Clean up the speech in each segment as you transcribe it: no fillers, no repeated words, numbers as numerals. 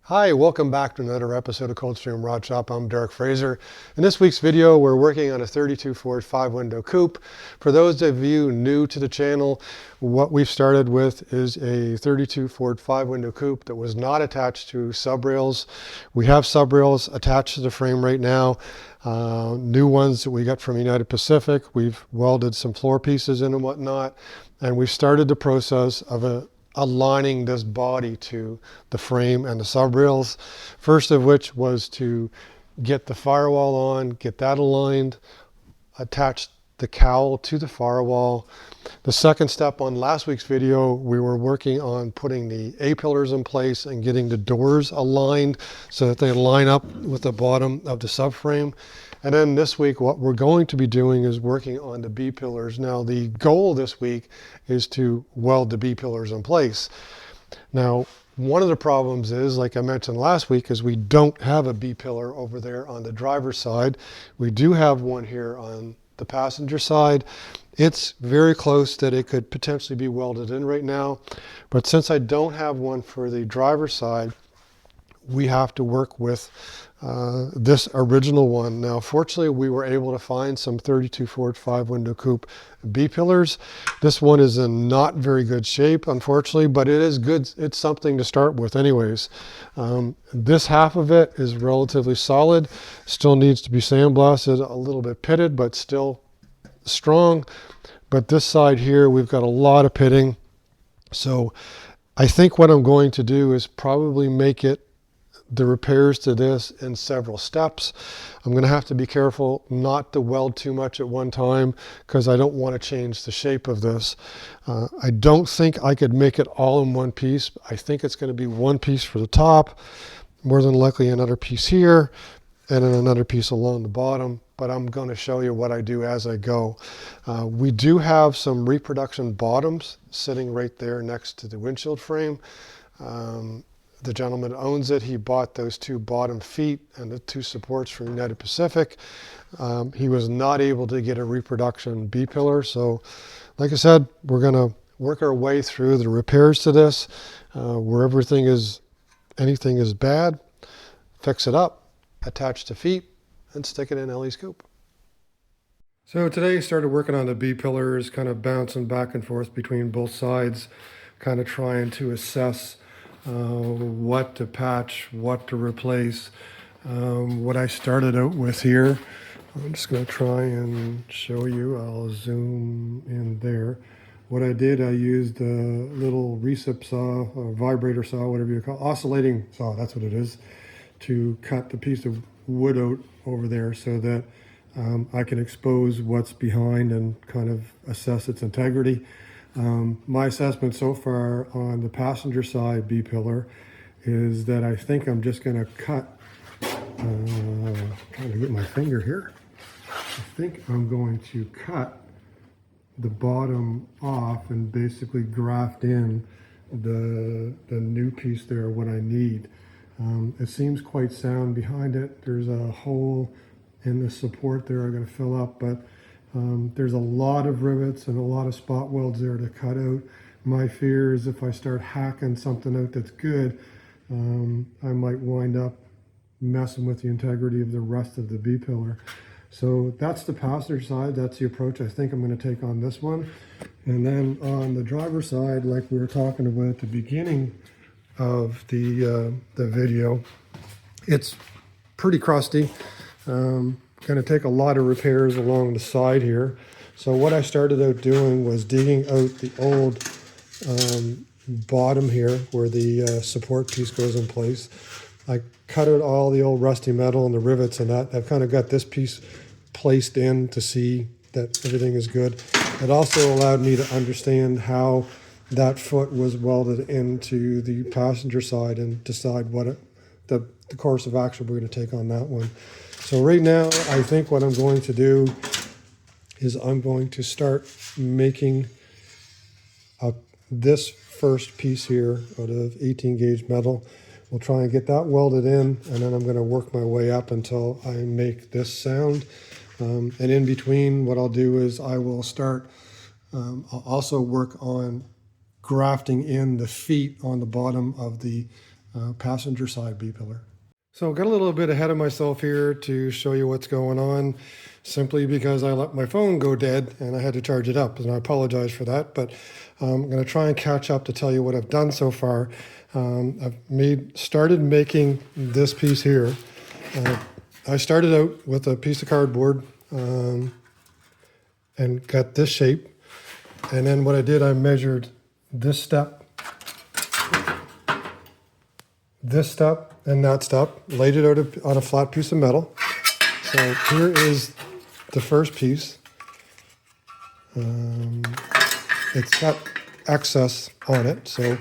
Hi, welcome back to another episode of Coldstream Rod Shop. I'm Derek Fraser. In this week's video, we're working on a 32 Ford 5-window coupe. For those of you new to the channel, what we've started with is a 32 Ford 5-window coupe that was not attached to sub rails. We have sub rails attached to the frame right now. New ones that we got from United Pacific. We've welded some floor pieces in and whatnot, and we've started the process of aligning this body to the frame and the sub rails. First of which was to get the firewall on, get that aligned, attach the cowl to the firewall. The second step on last week's video, we were working on putting the A-pillars in place and getting the doors aligned so that they line up with the bottom of the subframe. And then this week, what we're going to be doing is working on the B-pillars. Now, the goal this week is to weld the B-pillars in place. Now, one of the problems is, like I mentioned last week, is we don't have a B-pillar over there on the driver's side. We do have one here on the passenger side. It's very close that it could potentially be welded in right now. But since I don't have one for the driver's side, we have to work with this original one. Now, fortunately, we were able to find some 32 Ford 5-window coupe B-pillars. This one is in not very good shape, unfortunately, but it is good. It's something to start with anyways. This half of it is relatively solid. Still needs to be sandblasted, a little bit pitted, but still strong. But this side here, we've got a lot of pitting. So I think what I'm going to do is probably make it the repairs to this in several steps. I'm going to have to be careful not to weld too much at one time because I don't want to change the shape of this. I don't think I could make it all in one piece. I think it's going to be one piece for the top, more than likely another piece here, and then another piece along the bottom. But I'm going to show you what I do as I go. We do have some reproduction bottoms sitting right there next to the windshield frame. The gentleman owns it. He bought those two bottom feet and the two supports from United Pacific. He was not able to get a reproduction B-pillar. So like I said, we're going to work our way through the repairs to this. Where anything is bad, fix it up, attach the feet, and stick it in Ellie's coupe. So today I started working on the B-pillars, kind of bouncing back and forth between both sides, kind of trying to assess what to patch, what to replace. What I started out with here, I'm just going to try and show you. I'll zoom in there. What I did, I used a little recip saw, or vibrator saw, whatever you call it, oscillating saw, that's what it is, to cut the piece of wood out over there so that I can expose what's behind and kind of assess its integrity. My assessment so far on the passenger side B-pillar is that I think I'm just going to cut, trying to get my finger here. I think I'm going to cut the bottom off and basically graft in the new piece there, what I need. It seems quite sound behind it. There's a hole in the support there I'm going to fill up, but there's a lot of rivets and a lot of spot welds there to cut out. My fear is if I start hacking something out that's good, I might wind up messing with the integrity of the rest of the B-pillar. So that's the passenger side. That's the approach I think I'm going to take on this one. And then on the driver's side, like we were talking about at the beginning of the video, it's pretty crusty. Going to take a lot of repairs along the side here. So what I started out doing was digging out the old bottom here where the support piece goes in place. I cut out all the old rusty metal and the rivets and that. I've kind of got this piece placed in to see that everything is good. It also allowed me to understand how that foot was welded into the passenger side and decide what the course of action we're going to take on that one. So right now, I think what I'm going to do is I'm going to start making this first piece here out of 18 gauge metal. We'll try and get that welded in, and then I'm going to work my way up until I make this sound. And in between, what I'll do is I will start, I'll also work on grafting in the feet on the bottom of the passenger side B-pillar. So I got a little bit ahead of myself here to show you what's going on, simply because I let my phone go dead and I had to charge it up, and I apologize for that, but I'm going to try and catch up to tell you what I've done so far. I've started making this piece here. I started out with a piece of cardboard and got this shape, and then what I did, I measured this step, and that step, laid it out on a flat piece of metal. So here is the first piece. It's got excess on it, so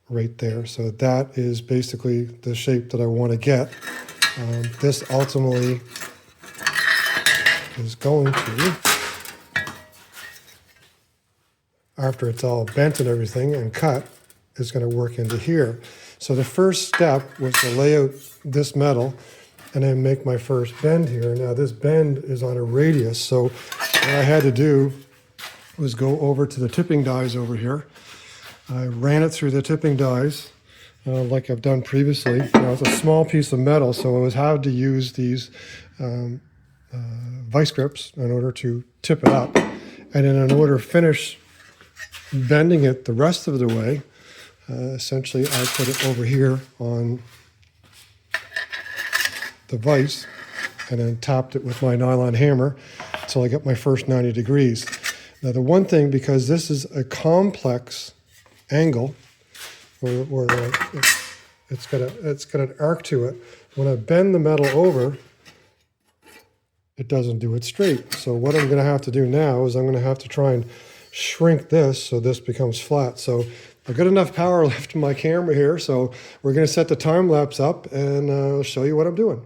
right there. So that is basically the shape that I want to get. This ultimately is going to, after it's all bent and everything and cut, is going to work into here. So the first step was to lay out this metal and then make my first bend here. Now this bend is on a radius, so what I had to do was go over to the tipping dies over here. I ran it through the tipping dies like I've done previously. Now it's a small piece of metal, so I was having to use these vice grips in order to tip it up. And then in order to finish bending it the rest of the way, essentially I put it over here on the vise and then tapped it with my nylon hammer until I got my first 90 degrees. Now the one thing, because this is a complex angle, where it's got an arc to it, when I bend the metal over, it doesn't do it straight. So what I'm going to have to do now is I'm going to have to try and shrink this so this becomes flat. So I've got enough power left in my camera here, so we're going to set the time lapse up and I'll show you what I'm doing.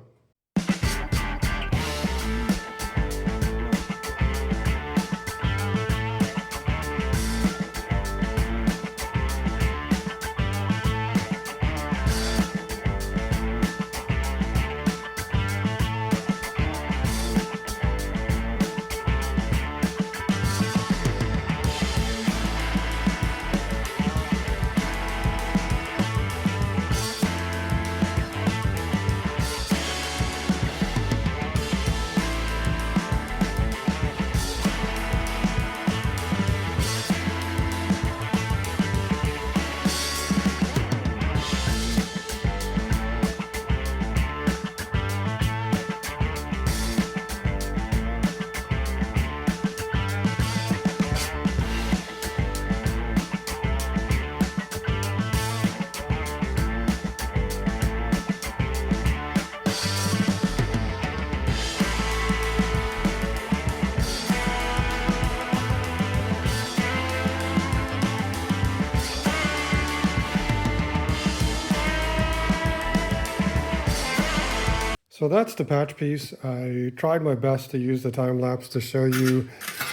So that's the patch piece. I tried my best to use the time lapse to show you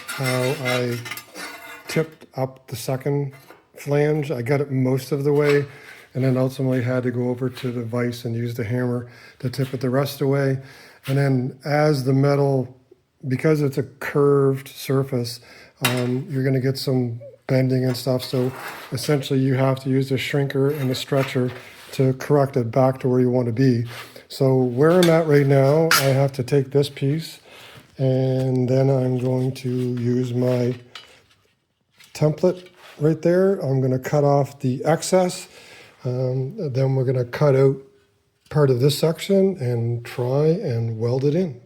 how I tipped up the second flange. I got it most of the way, and then ultimately had to go over to the vise and use the hammer to tip it the rest of the way. And then as the metal, because it's a curved surface, you're going to get some bending and stuff. So essentially you have to use the shrinker and the stretcher to correct it back to where you want to be. So where I'm at right now, I have to take this piece and then I'm going to use my template right there. I'm going to cut off the excess. Then we're going to cut out part of this section and try and weld it in.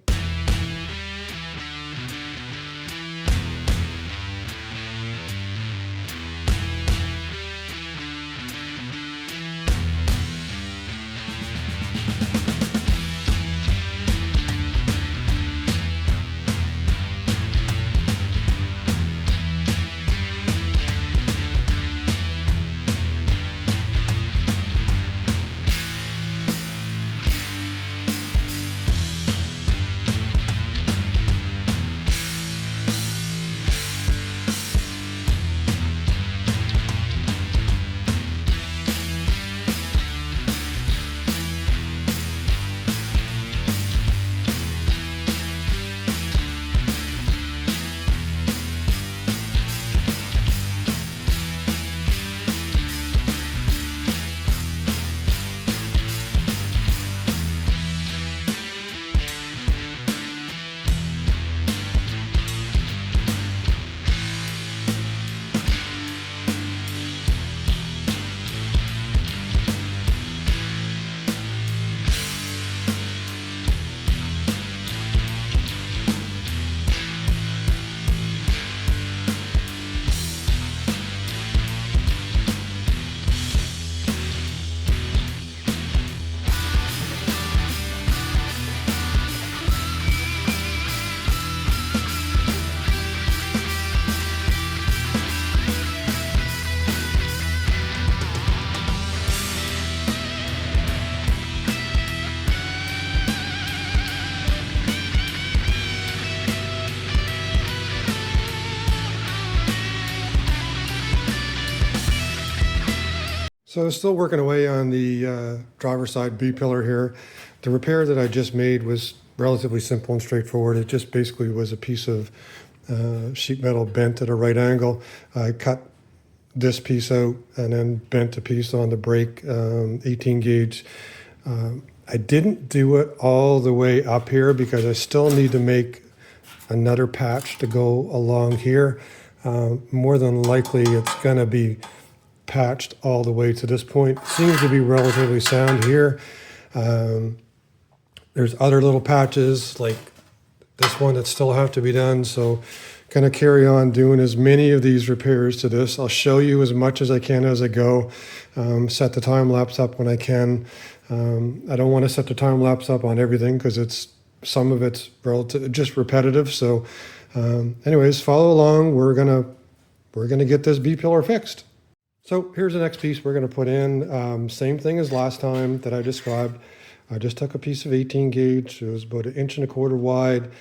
So still working away on the driver's side B-pillar here. The repair that I just made was relatively simple and straightforward. It just basically was a piece of sheet metal bent at a right angle. I cut this piece out and then bent a piece on the brake, 18 gauge. I didn't do it all the way up here because I still need to make another patch to go along here. More than likely it's going to be patched all the way to this point. Seems to be relatively sound here. There's other little patches like this one that still have to be done, so going to carry on doing as many of these repairs to this. I'll show you as much as I can as I go. Set the time lapse up when I can. I don't want to set the time lapse up on everything because some of it's just repetitive. So anyways, follow along. We're gonna get this B-pillar fixed. So here's the next piece we're going to put in. Same thing as last time that I described. I just took a piece of 18 gauge. It was about 1.25 inches wide.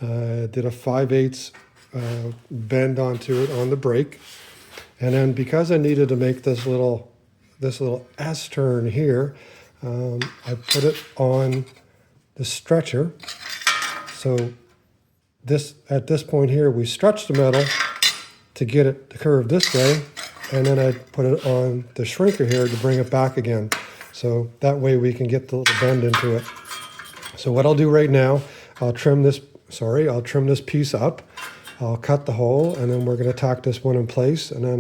Did a 5/8 bend onto it on the brake. And then because I needed to make this little S turn here, I put it on the stretcher. So at this point here, we stretch the metal to get it to curve this way. And then I put it on the shrinker here to bring it back again. So that way we can get the little bend into it. So what I'll do right now, I'll trim this piece up. I'll cut the hole, and then we're going to tack this one in place. And then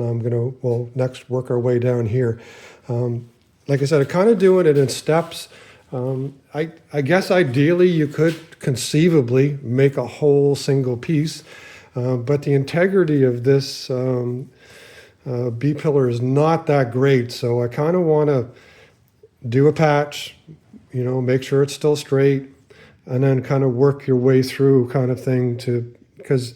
we'll next work our way down here. Like I said, I'm kind of doing it in steps. I guess ideally you could conceivably make a whole single piece, but the integrity of this B-pillar is not that great, so I kind of want to do a patch, make sure it's still straight, and then kind of work your way through kind of thing because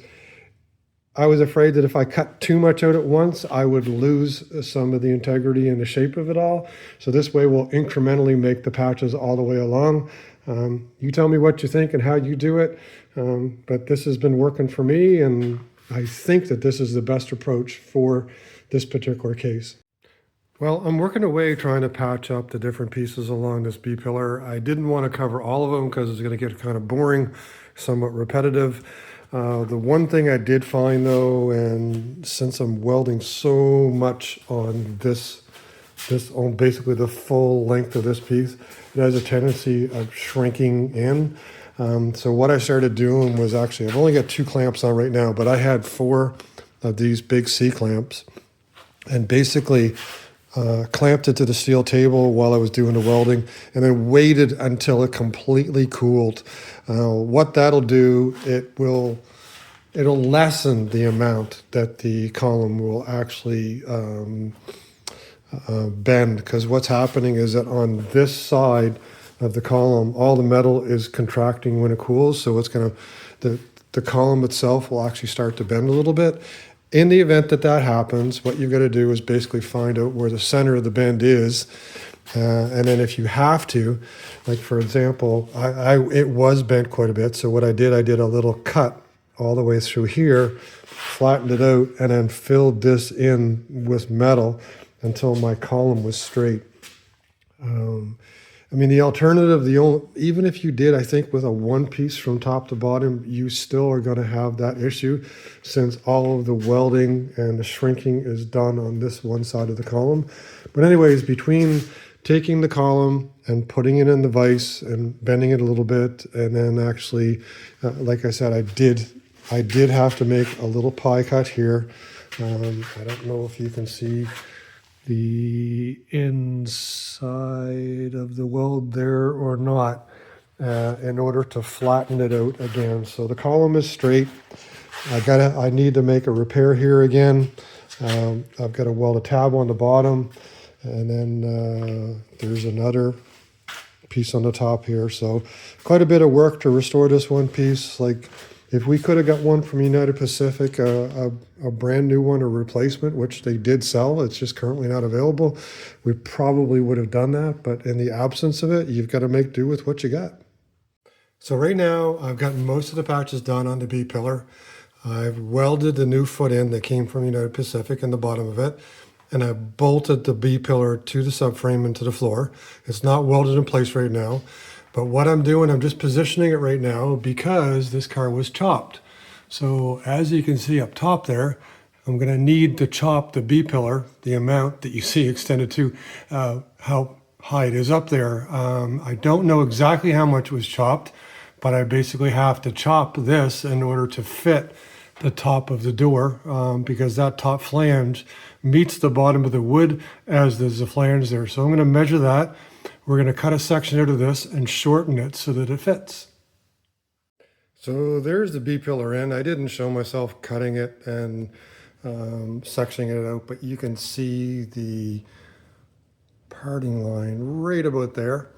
I was afraid that if I cut too much out at once, I would lose some of the integrity and the shape of it all. So this way we'll incrementally make the patches all the way along. You tell me what you think and how you do it, but this has been working for me, and I think that this is the best approach for this particular case. Well, I'm working away trying to patch up the different pieces along this B-pillar. I didn't want to cover all of them because it's going to get kind of boring, somewhat repetitive. The one thing I did find though, and since I'm welding so much on this on basically the full length of this piece, it has a tendency of shrinking in. So what I started doing was I've only got 2 clamps on right now, but I had 4 of these big C-clamps, and basically clamped it to the steel table while I was doing the welding, and then waited until it completely cooled. What that'll do, it'll lessen the amount that the column will actually bend, because what's happening is that on this side of the column, all the metal is contracting when it cools, so it's going to the column itself will actually start to bend a little bit. In the event that happens, what you've got to do is basically find out where the center of the bend is. And then if you have to, like for example, it was bent quite a bit. So what I did a little cut all the way through here, flattened it out, and then filled this in with metal until my column was straight. The alternative, even if you did, I think with a one piece from top to bottom, you still are going to have that issue, since all of the welding and the shrinking is done on this one side of the column. But anyways, between taking the column and putting it in the vise and bending it a little bit, and then actually, like I said, I did have to make a little pie cut here. I don't know if you can see the inside of the weld there or not, in order to flatten it out again. So the column is straight. I need to make a repair here again. I've got to weld a tab on the bottom, and then there's another piece on the top here. So quite a bit of work to restore this one piece. Like, if we could have got one from United Pacific, a brand new one, a replacement, which they did sell, it's just currently not available, we probably would have done that. But in the absence of it, you've got to make do with what you got. So right now, I've gotten most of the patches done on the B-pillar. I've welded the new foot in that came from United Pacific in the bottom of it. and I bolted the B-pillar to the subframe and to the floor. It's not welded in place right now, but what I'm doing, I'm just positioning it right now because this car was chopped. So as you can see up top there, I'm going to need to chop the B-pillar, the amount that you see extended to how high it is up there. I don't know exactly how much was chopped, but I basically have to chop this in order to fit the top of the door because that top flange meets the bottom of the wood as does the flange there. So I'm going to measure that. We're going to cut a section out of this and shorten it so that it fits. So there's the B-pillar in. I didn't show myself cutting it and sectioning it out, but you can see the parting line right about there.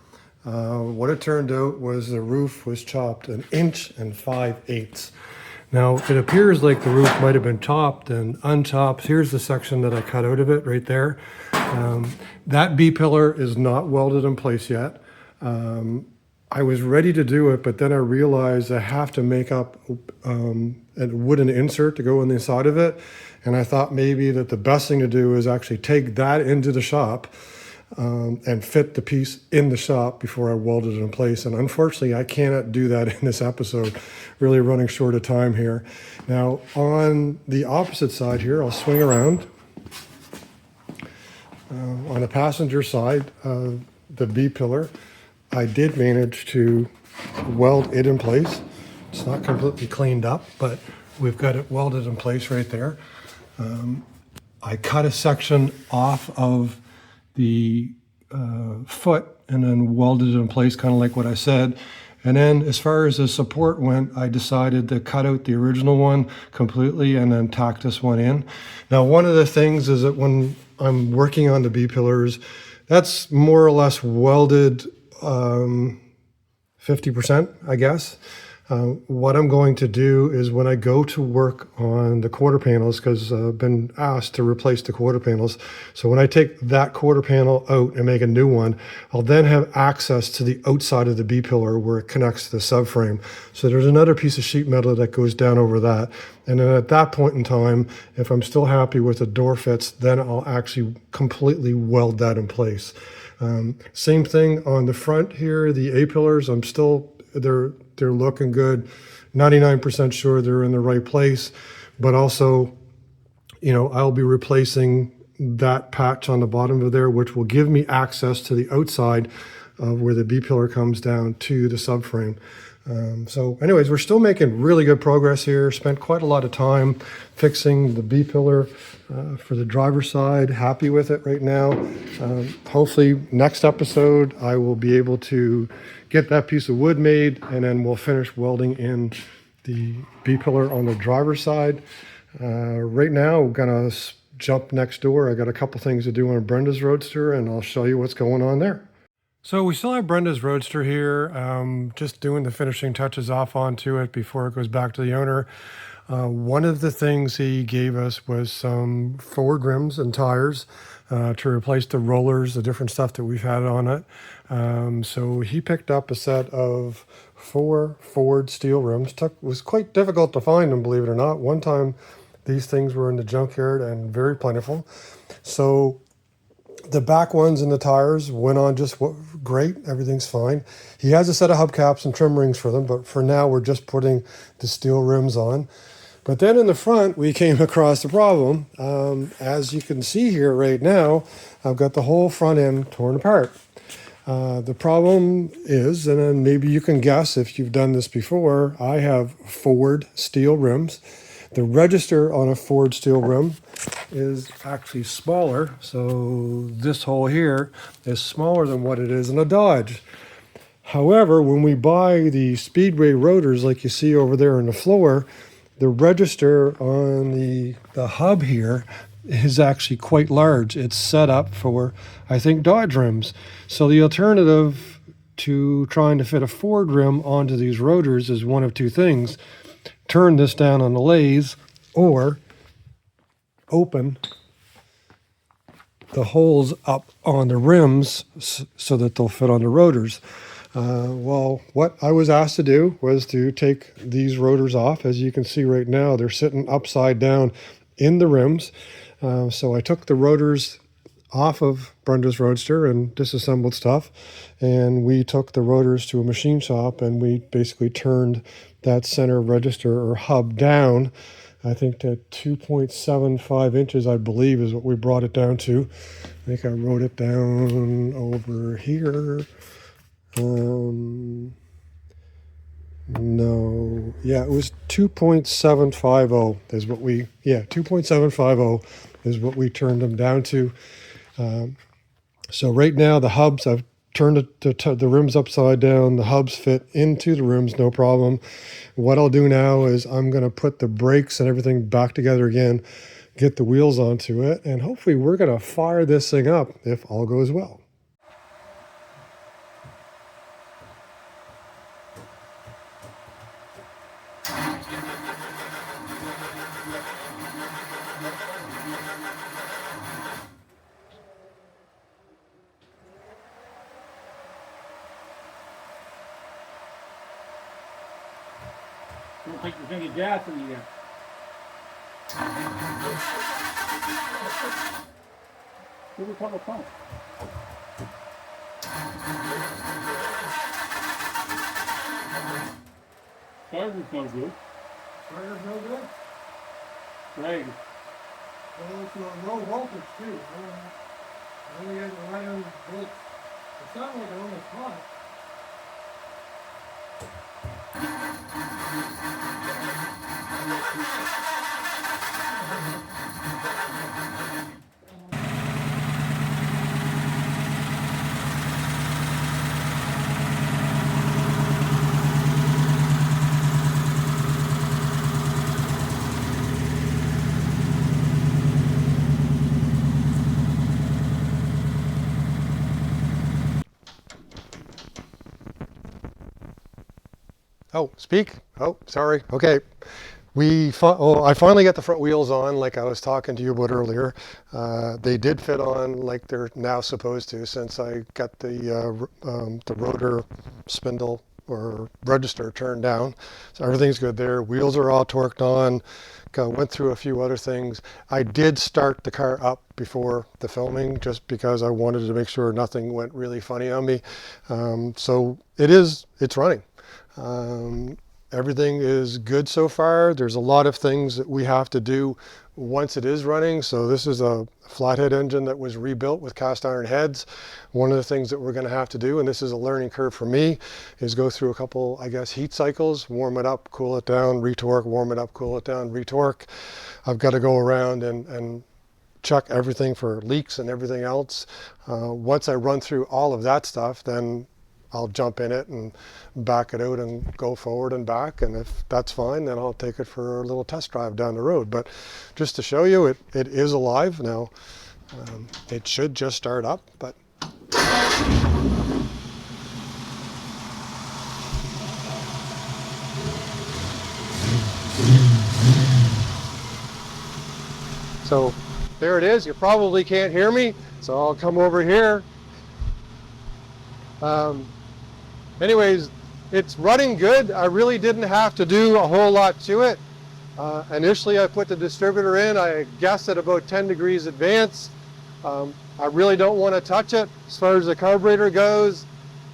What it turned out was the roof was chopped 1 5/8 inches. Now it appears like the roof might have been chopped and unchopped. Here's the section that I cut out of it right there. That B-pillar is not welded in place yet. I was ready to do it, but then I realized I have to make up a wooden insert to go on the inside of it. And I thought maybe that the best thing to do is actually take that into the shop and fit the piece in the shop before I welded it in place. And unfortunately, I cannot do that in this episode, really running short of time here. Now, on the opposite side here, I'll swing around. On the passenger side, the B-pillar, I did manage to weld it in place. It's not completely cleaned up, but we've got it welded in place right there. I cut a section off of the foot and then welded it in place, kind of like what I said. And then as far as the support went, I decided to cut out the original one completely and then tack this one in. Now, one of the things is that when I'm working on the B-pillars, that's more or less welded 50%, I guess. What I'm going to do is when I go to work on the quarter panels, because I've been asked to replace the quarter panels. So when I take that quarter panel out and make a new one, I'll then have access to the outside of the B-pillar where it connects to the subframe. So there's another piece of sheet metal that goes down over that. And then at that point in time, if I'm still happy with the door fits, then I'll actually completely weld that in place. Same thing on the front here, the A-pillars, they're looking good. 99% sure they're in the right place, but also, I'll be replacing that patch on the bottom of there, which will give me access to the outside of where the B-pillar comes down to the subframe. So anyways, we're still making really good progress here. Spent quite a lot of time fixing the B-pillar for the driver's side. Happy with it right now. Hopefully next episode, I will be able to get that piece of wood made, and then we'll finish welding in the B-pillar on the driver's side. Right now, we're gonna jump next door. I got a couple things to do on Brenda's Roadster, and I'll show you what's going on there. So we still have Brenda's Roadster here, just doing the finishing touches off onto it before it goes back to the owner. One of the things he gave us was some forward rims and tires to replace the rollers, the different stuff that we've had on it. So he picked up a set of 4 forward steel rims. Was quite difficult to find them, believe it or not. One time these things were in the junkyard and very plentiful. So the back ones and the tires went on just great. Everything's fine. He has a set of hubcaps and trim rings for them, but for now we're just putting the steel rims on. But then in the front, we came across a problem. As you can see here right now, I've got the whole front end torn apart. The problem is, and then maybe you can guess if you've done this before, I have forward steel rims. The register on a forward steel rim is actually smaller. So this hole here is smaller than what it is in a Dodge. However, when we buy the Speedway rotors like you see over there on the floor, the register on the hub here is actually quite large. It's set up for, I think, Dodge rims. So the alternative to trying to fit a Ford rim onto these rotors is one of two things. Turn this down on the lathe or open the holes up on the rims so that they'll fit on the rotors. Well, what I was asked to do was to take these rotors off. As you can see right now, they're sitting upside down in the rims. So I took the rotors off of Brenda's Roadster and disassembled stuff, and we took the rotors to a machine shop and we basically turned that center register or hub down, I think, to 2.75 inches, I believe, is what we brought it down to. I think I wrote it down over here. No, yeah, it was 2.750 is what we, 2.750 is what we turned them down to. So right now the hubs, I've turned the rims upside down. The hubs fit into the rims, no problem. What I'll do now is I'm going to put the brakes and everything back together again, get the wheels onto it, and hopefully we're going to fire this thing up if all goes well. Don't take your finger gas in the air. Give it a couple pumps. Starter's no good. Starter's no good? Right. Well, it's low voltage too. I only get the right on the volts. It sounds like it almost hot. Oh, speak. Oh, sorry. Okay. I finally got the front wheels on like I was talking to you about earlier. They did fit on like they're now supposed to since I got the rotor spindle or register turned down. So everything's good there. Wheels are all torqued on. Went through a few other things. I did start the car up before the filming just because I wanted to make sure nothing went really funny on me. So it's running. Everything is good so far. There's a lot of things that we have to do once it is running. So this is a flathead engine that was rebuilt with cast iron heads. One of the things that we're going to have to do, and this is a learning curve for me, is go through a couple, I guess, heat cycles, warm it up, cool it down, retorque, warm it up, cool it down, retorque. I've got to go around and check everything for leaks and everything else. Once I run through all of that stuff, then I'll jump in it and back it out and go forward and back. And if that's fine, then I'll take it for a little test drive down the road. But just to show you, it is alive now. It should just start up, but. So there it is. You probably can't hear me, so I'll come over here. Anyways, it's running good. I really didn't have to do a whole lot to it. Initially, I put the distributor in, I guessed at about 10 degrees advance. I really don't want to touch it. As far as the carburetor goes,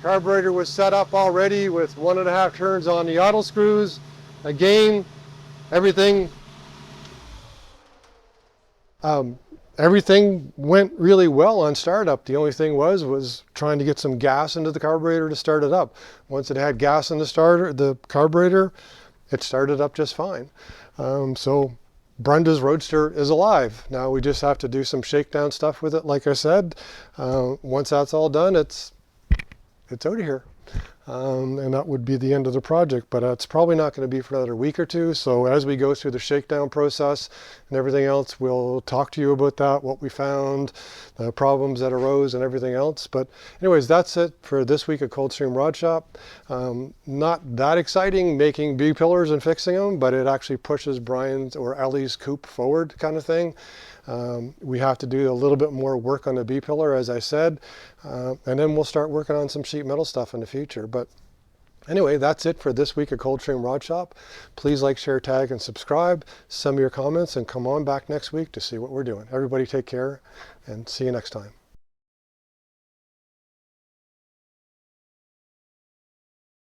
carburetor was set up already with 1.5 turns on the auto screws. Again, everything went really well on startup. The only thing was trying to get some gas into the carburetor to start it up. Once it had gas in the carburetor, it started up just fine. So Brenda's Roadster is alive. Now we just have to do some shakedown stuff with it, like I said. Once that's all done, it's out of here. And that would be the end of the project, but it's probably not going to be for another week or two. So as we go through the shakedown process and everything else, we'll talk to you about that, what we found, the problems that arose and everything else. But anyways, that's it for this week at Coldstream Rod Shop. Not that exciting making B-pillars and fixing them, but it actually pushes Brian's or Ellie's Coupe forward kind of thing. We have to do a little bit more work on the B-pillar, as I said, and then we'll start working on some sheet metal stuff in the future. But Anyway, that's it for this week at Coldstream Rod Shop. Please like, share, tag, and subscribe. Send me your comments and come on back next week to see what we're doing. Everybody take care and see you next time.